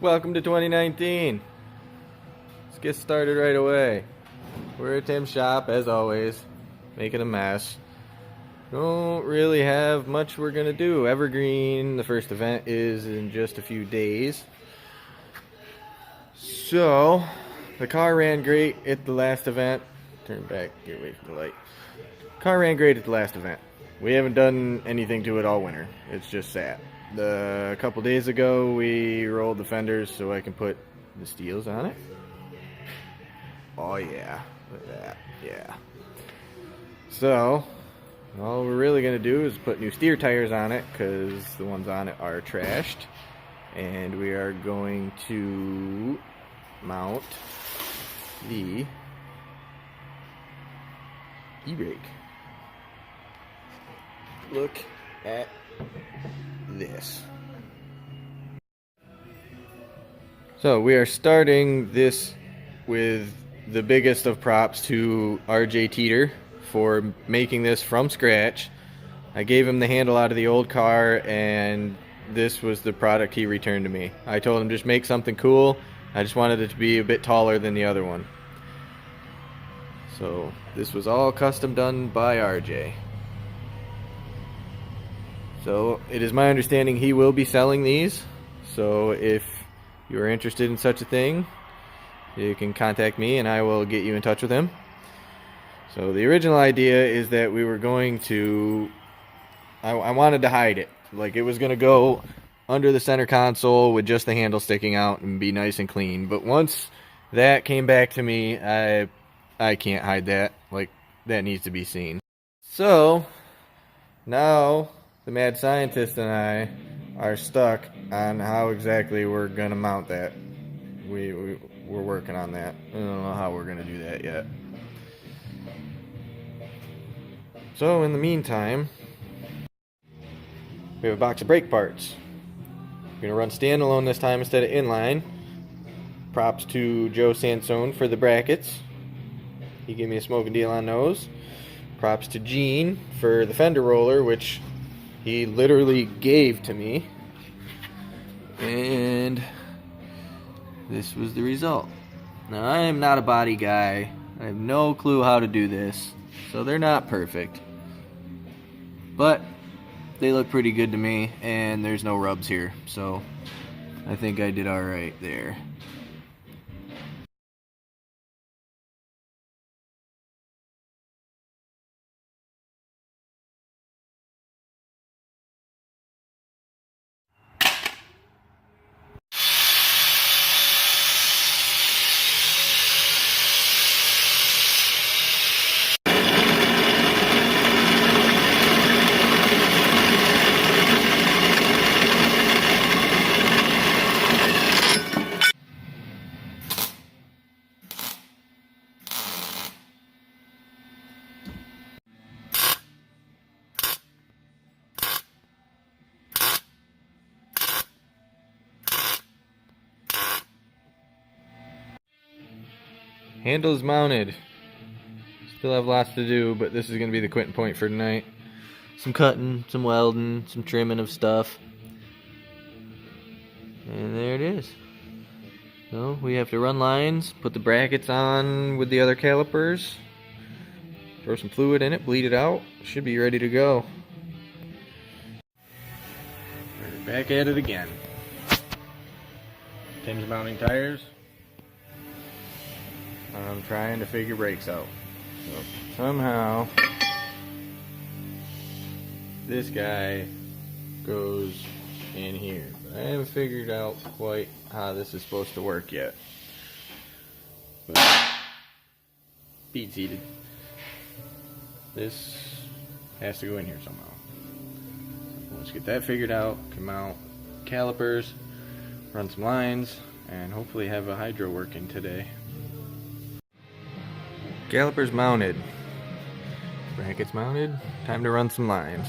Welcome to 2019. Let's get started right away. We're at Tim's shop, as always, making a mess. Don't really have much we're gonna do. Evergreen, the first event is in just a few days. So, the car ran great at the last event. Turn back, get away from the light. Car ran great at the last event. We haven't done anything to it all winter. It's just sat. A couple days ago, we rolled the fenders so I can put the steels on it. Oh yeah, look at that, yeah. So, all we're really going to do is put new steer tires on it because the ones on it are trashed. And we are going to mount the e-brake. Look at this. So we are starting this with the biggest of props to RJ Teeter for making this from scratch. I gave him the handle out of the old car and this was the product he returned to me. I told him just make something cool. I just wanted it to be a bit taller than the other one. So this was all custom done by RJ. So it is my understanding he will be selling these. So if you are interested in such a thing, you can contact me and I will get you in touch with him. So the original idea is that we were going to, I wanted to hide it. Like it was going to go under the center console with just the handle sticking out and be nice and clean. But once that came back to me, I can't hide that. Like that needs to be seen. So now the mad scientist and I are stuck on how exactly we're going to mount that. We're working on that. I don't know how we're going to do that yet. So in the meantime, we have a box of brake parts. We're going to run standalone this time instead of inline. Props to Joe Sansone for the brackets. He gave me a smoking deal on those. Props to Gene for the fender roller, which he literally gave to me. And this was the result. Now, I am not a body guy. I have no clue how to do this. So they're not perfect. But they look pretty good to me, and there's no rubs here. So I think I did alright there. Handles mounted. Still have lots to do, but this is going to be the quitting point for tonight. Some cutting, some welding, some trimming of stuff. And there it is. So we have to run lines, put the brackets on with the other calipers, throw some fluid in it, bleed it out. Should be ready to go. We're back at it again. Tim's mounting tires. I'm trying to figure brakes out. So somehow this guy goes in here. But I haven't figured out quite how this is supposed to work yet. But beats heated. This has to go in here somehow. So let's get that figured out. Come out calipers, run some lines, and hopefully have a hydro working today. Calipers mounted, brackets mounted, time to run some lines.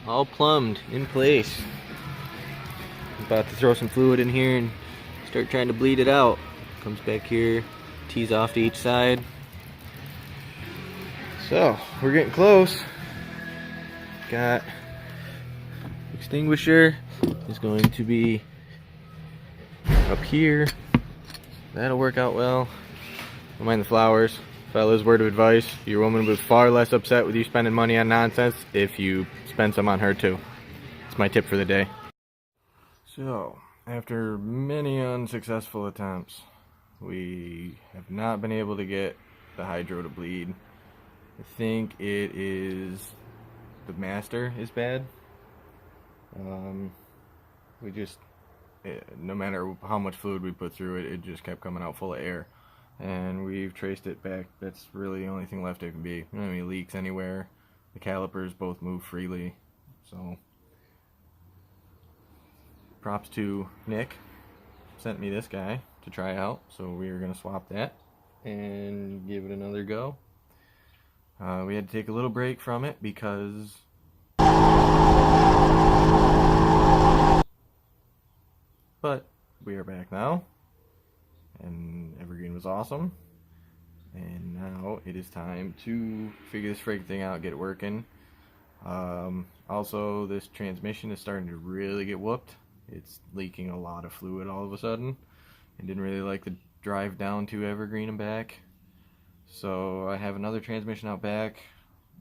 all plumbed in place. I'm about to throw some fluid in here and start trying to bleed it out. Comes back here, tees off to each side. So we're getting close. Got extinguisher is going to be up here. That'll work out well. Don't mind the flowers. Fellas, word of advice, your woman was far less upset with you spending money on nonsense if you spend some on her too. It's my tip for the day. So, after many unsuccessful attempts, we have not been able to get the hydro to bleed. I think it is the master is bad. We just, no matter how much fluid we put through it, it just kept coming out full of air. And we've traced it back. That's really the only thing left it can be. There aren't any leaks anywhere. The calipers both move freely. So, props to Nick. Sent me this guy to try out. So we are going to swap that and give it another go. We had to take a little break from it because but we are back now. And Evergreen was awesome. And now it is time to figure this freaking thing out, get it working. Also, this transmission is starting to really get whooped. It's leaking a lot of fluid all of a sudden. I didn't really like the drive down to Evergreen and back. So I have another transmission out back.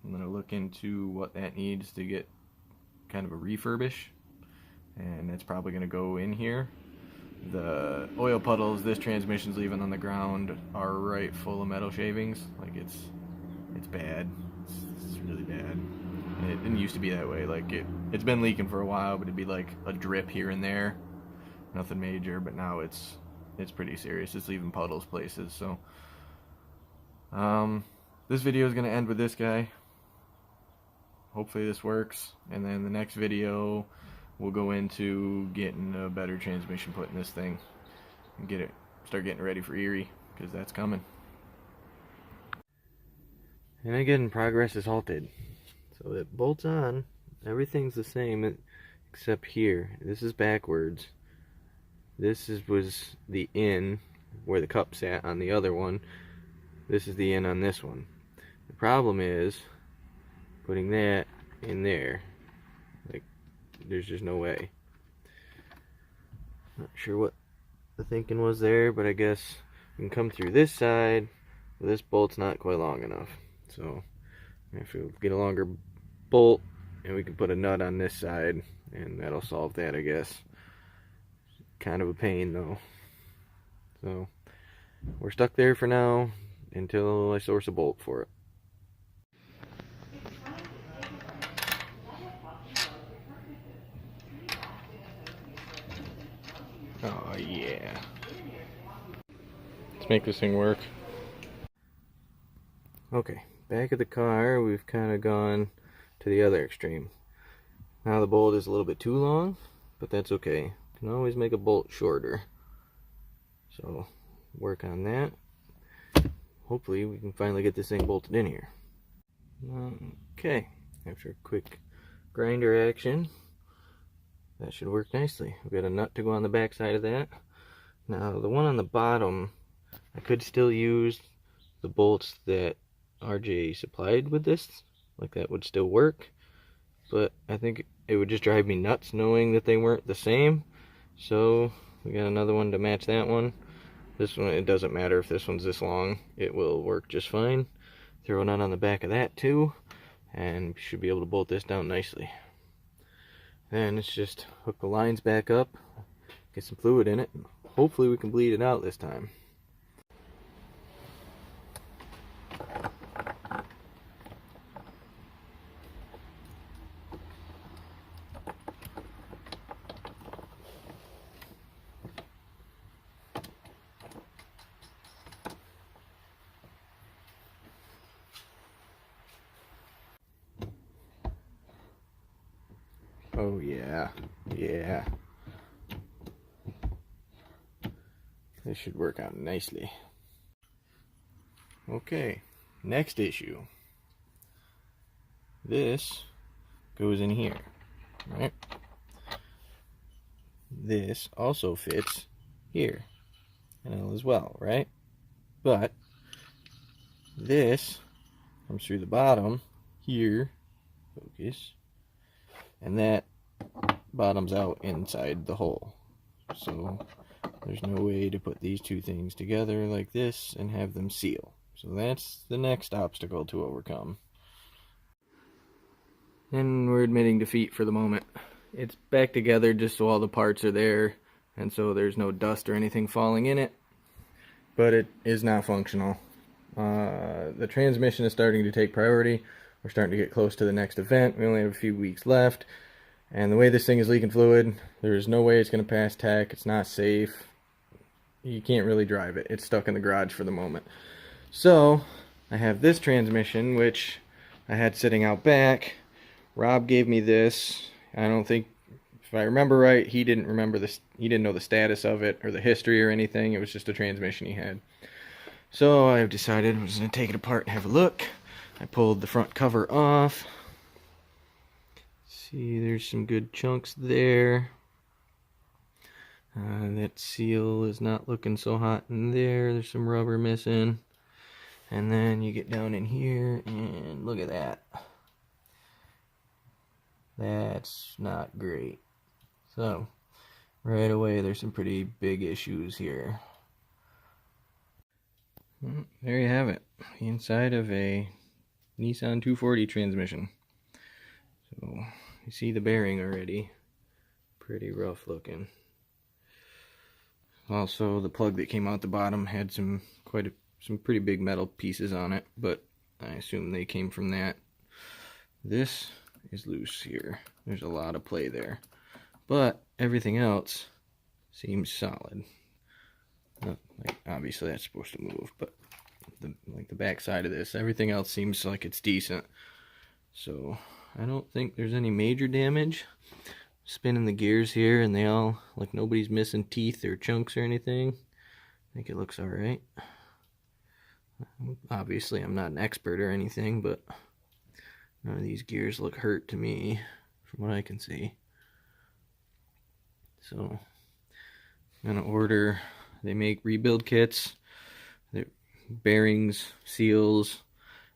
I'm going to look into what that needs to get kind of a refurbish. And that's probably going to go in here. The oil puddles this transmission's leaving on the ground are right full of metal shavings. Like it's bad. It's really bad. And it didn't used to be that way. Like it's been leaking for a while, but it'd be like a drip here and there. Nothing major, but now it's pretty serious. It's leaving puddles places. So this video is gonna end with this guy. Hopefully this works, and then the next video we'll go into getting a better transmission put in this thing and start getting ready for Erie, because that's coming. And again, progress is halted. So it bolts on, everything's the same except here. This is backwards. This was the in where the cup sat on the other one. This is the in on this one. The problem is putting that in there. Like, there's just no way. Not sure what the thinking was there, but I guess we can come through this side, but this bolt's not quite long enough. So if we get a longer bolt, and we can put a nut on this side, and that'll solve that, I guess. Kind of a pain though. So we're stuck there for now until I source a bolt for it. Oh yeah. Let's make this thing work. Okay, back at the car, we've kind of gone to the other extreme. Now the bolt is a little bit too long, but that's okay. You can always make a bolt shorter. So work on that. Hopefully we can finally get this thing bolted in here. Okay, after a quick grinder action, that should work nicely. We've got a nut to go on the back side of that. Now the one on the bottom, I could still use the bolts that RJ supplied with this. Like, that would still work. But I think it would just drive me nuts knowing that they weren't the same. So we got another one to match that one. This one, it doesn't matter if this one's this long. It will work just fine. Throw a nut on the back of that too. And we should be able to bolt this down nicely. Then it's just hook the lines back up, get some fluid in it, and hopefully we can bleed it out this time. Oh yeah, yeah. This should work out nicely. Okay, next issue. This goes in here. right? This also fits here as well, right? But this comes through the bottom here, focus, and that bottoms out inside the hole. So there's no way to put these two things together like this and have them seal. So that's the next obstacle to overcome. And we're admitting defeat for the moment. It's back together just so all the parts are there, and so there's no dust or anything falling in it, but it is not functional. The transmission is starting to take priority. We're starting to get close to the next event. We only have a few weeks left, and the way this thing is leaking fluid, there's no way it's going to pass tech. It's not safe. You can't really drive it. It's stuck in the garage for the moment. So I have this transmission, which I had sitting out back. Rob gave me this. I don't think, if I remember right, he didn't remember this. He didn't know the status of it or the history or anything. It was just a transmission he had. So I've decided I'm just going to take it apart and have a look. I pulled the front cover off. See, there's some good chunks there. That seal is not looking so hot in there. There's some rubber missing. And then you get down in here and look at that. That's not great. So, right away there's some pretty big issues here. Well, there you have it. The inside of a Nissan 240 transmission. So, you see the bearing already. Pretty rough looking. Also, the plug that came out the bottom had some pretty big metal pieces on it, but I assume they came from that. This is loose here. There's a lot of play there, but everything else seems solid. Like, obviously that's supposed to move, but the back side of this, everything else seems like it's decent. So I don't think there's any major damage. Spinning the gears here, and they all, like, nobody's missing teeth or chunks or anything. I think it looks alright. Obviously I'm not an expert or anything, but none of these gears look hurt to me from what I can see. So I'm gonna order, they make rebuild kits, bearings, seals,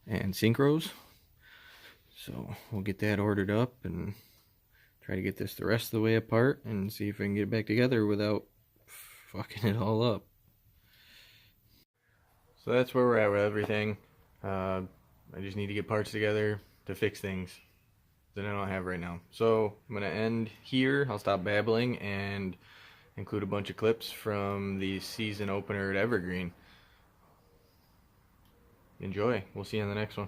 and synchros. So we'll get that ordered up and try to get this the rest of the way apart and see if I can get it back together without fucking it all up. So that's where we're at with everything. I just need to get parts together to fix things that I don't have right now. So I'm going to end here. I'll stop babbling and include a bunch of clips from the season opener at Evergreen. Enjoy. We'll see you on the next one.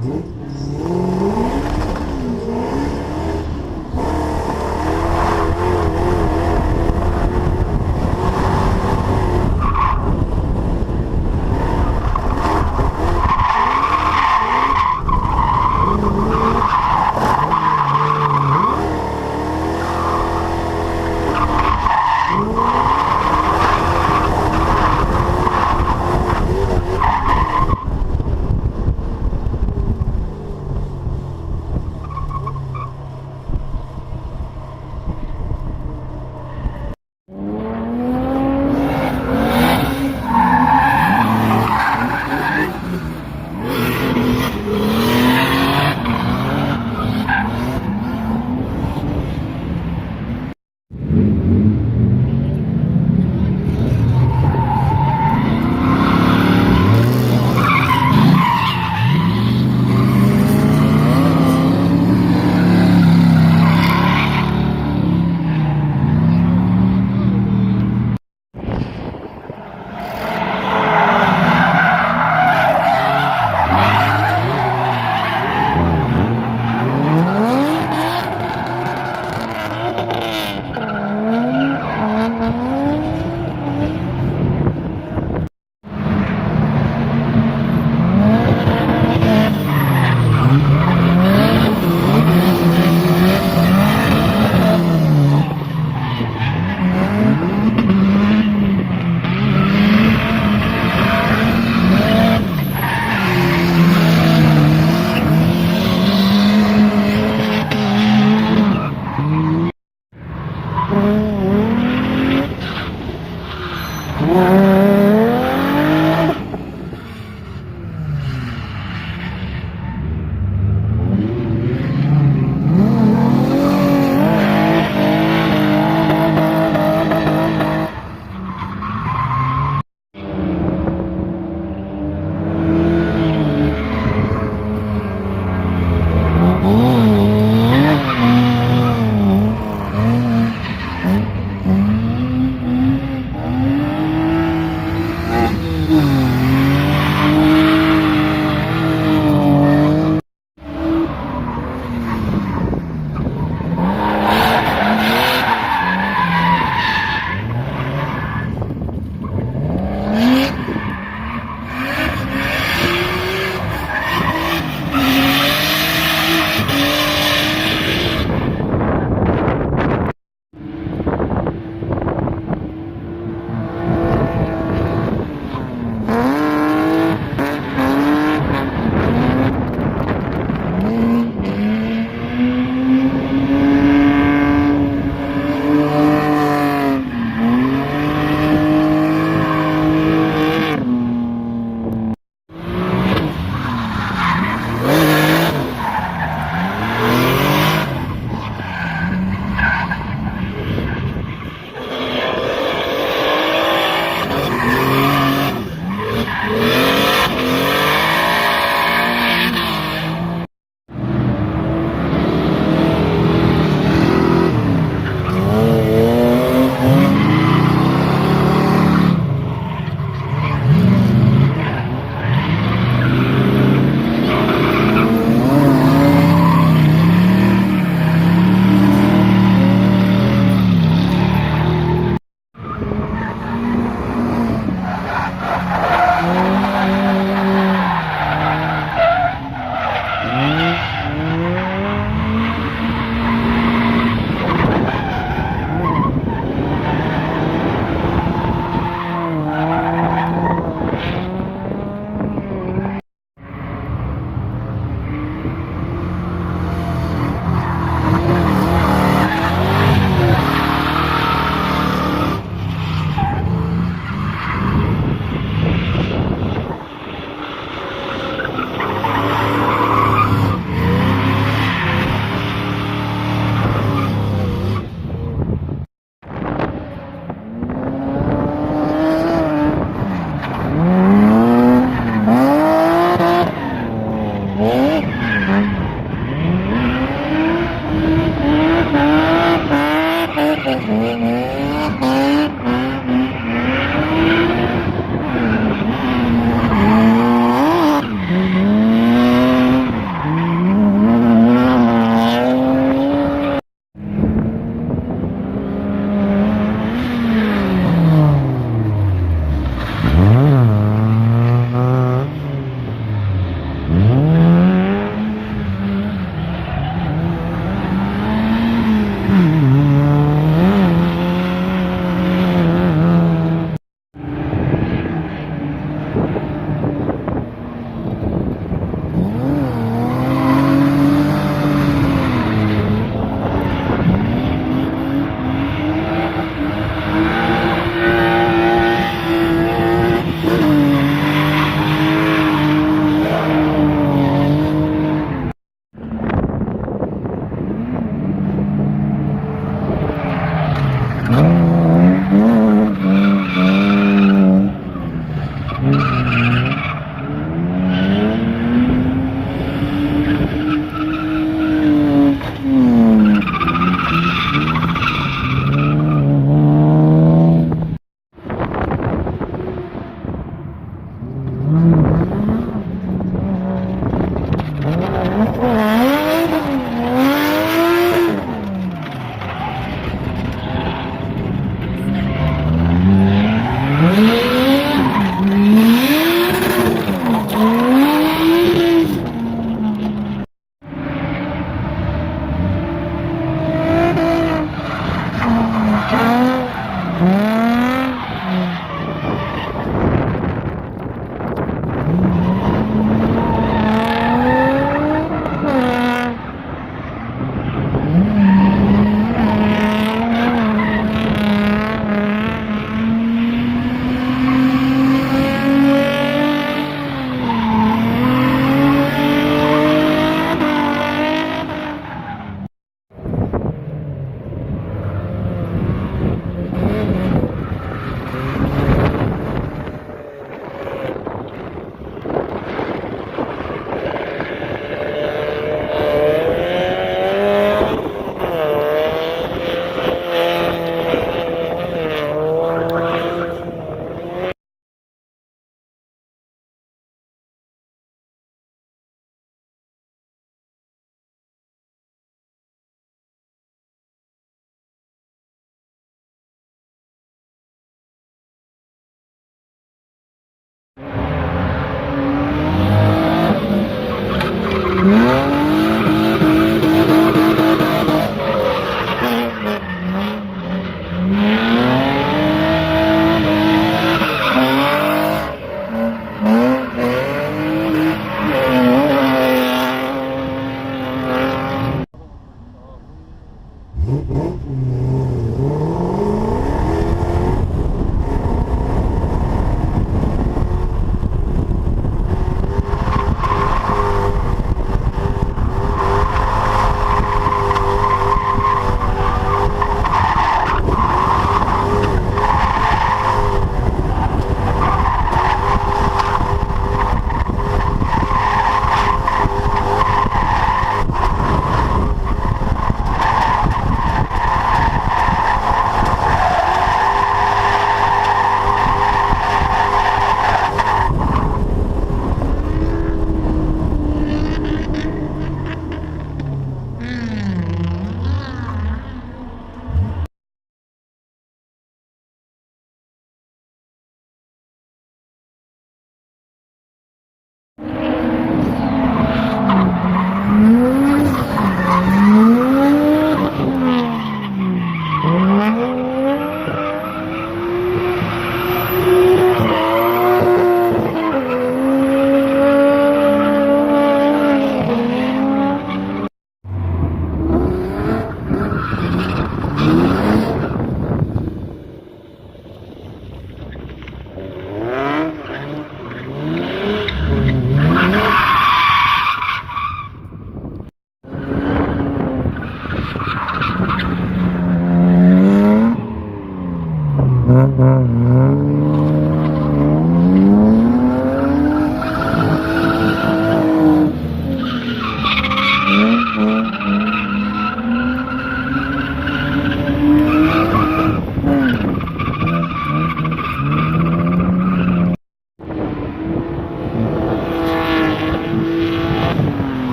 Woo!